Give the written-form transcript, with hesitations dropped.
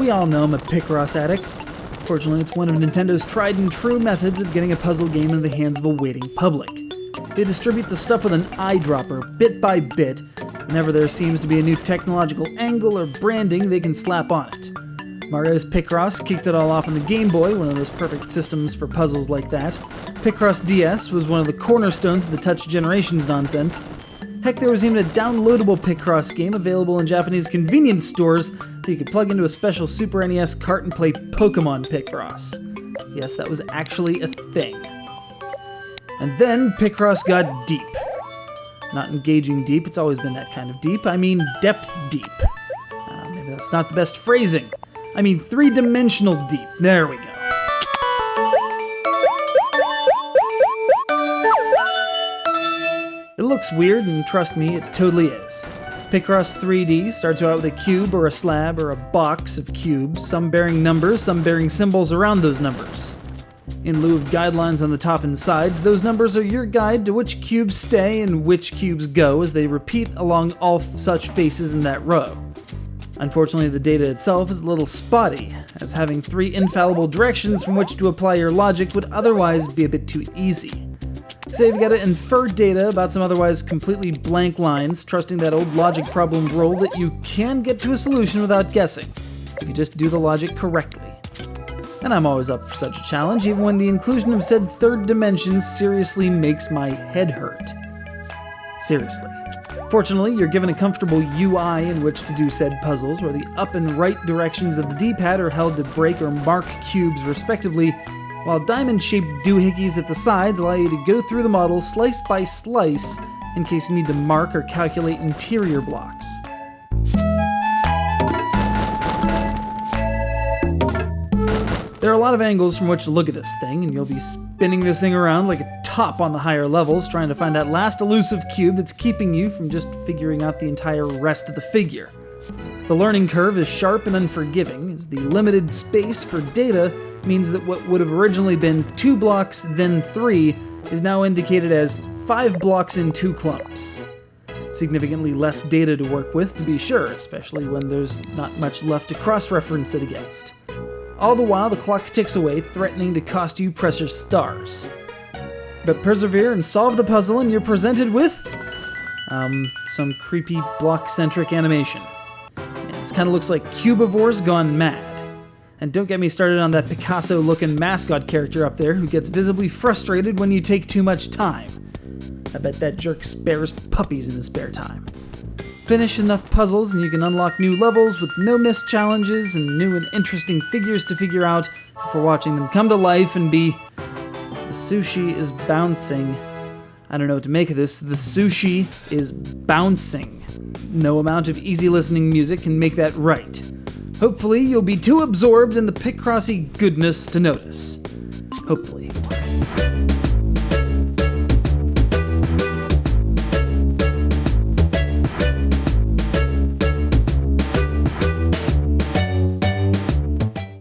We all know I'm a Picross addict. Fortunately, it's one of Nintendo's tried and true methods of getting a puzzle game into the hands of a waiting public. They distribute the stuff with an eyedropper, bit by bit. Whenever there seems to be a new technological angle or branding they can slap on it. Mario's Picross kicked it all off on the Game Boy, one of those perfect systems for puzzles like that. Picross DS was one of the cornerstones of the Touch Generations nonsense. Heck, there was even a downloadable Picross game available in Japanese convenience stores that you could plug into a special Super NES cart and play Pokemon Picross. Yes, that was actually a thing. And then Picross got deep. Not engaging deep, it's always been that kind of deep. I mean depth deep. Maybe that's not the best phrasing. I mean three-dimensional deep. There we go. It looks weird, and trust me, it totally is. Picross 3D starts you out with a cube or a slab or a box of cubes, some bearing numbers, some bearing symbols around those numbers. In lieu of guidelines on the top and sides, those numbers are your guide to which cubes stay and which cubes go as they repeat along all such faces in that row. Unfortunately, the data itself is a little spotty, as having 3 infallible directions from which to apply your logic would otherwise be a bit too easy. So you've got to infer data about some otherwise completely blank lines, trusting that old logic problem rule that you can get to a solution without guessing, if you just do the logic correctly. And I'm always up for such a challenge, even when the inclusion of said third dimension seriously makes my head hurt. Seriously. Fortunately, you're given a comfortable UI in which to do said puzzles, where the up and right directions of the D-pad are held to break or mark cubes respectively, while diamond-shaped doohickeys at the sides allow you to go through the model slice by slice in case you need to mark or calculate interior blocks. There are a lot of angles from which to look at this thing, and you'll be spinning this thing around like a top on the higher levels, trying to find that last elusive cube that's keeping you from just figuring out the entire rest of the figure. The learning curve is sharp and unforgiving, as the limited space for data means that what would have originally been 2 blocks, then 3, is now indicated as 5 blocks in 2 clumps. Significantly less data to work with, to be sure, especially when there's not much left to cross-reference it against. All the while, the clock ticks away, threatening to cost you precious stars. But persevere and solve the puzzle, and you're presented with some creepy block-centric animation. Yeah, this kind of looks like Cubivores gone mad. And don't get me started on that Picasso-looking mascot character up there who gets visibly frustrated when you take too much time. I bet that jerk spares puppies in his spare time. Finish enough puzzles and you can unlock new levels with no missed challenges and new and interesting figures to figure out before watching them come to life and be... The sushi is bouncing. I don't know what to make of this. The sushi is bouncing. No amount of easy listening music can make that right. Hopefully you'll be too absorbed in the Picrossy goodness to notice. Hopefully.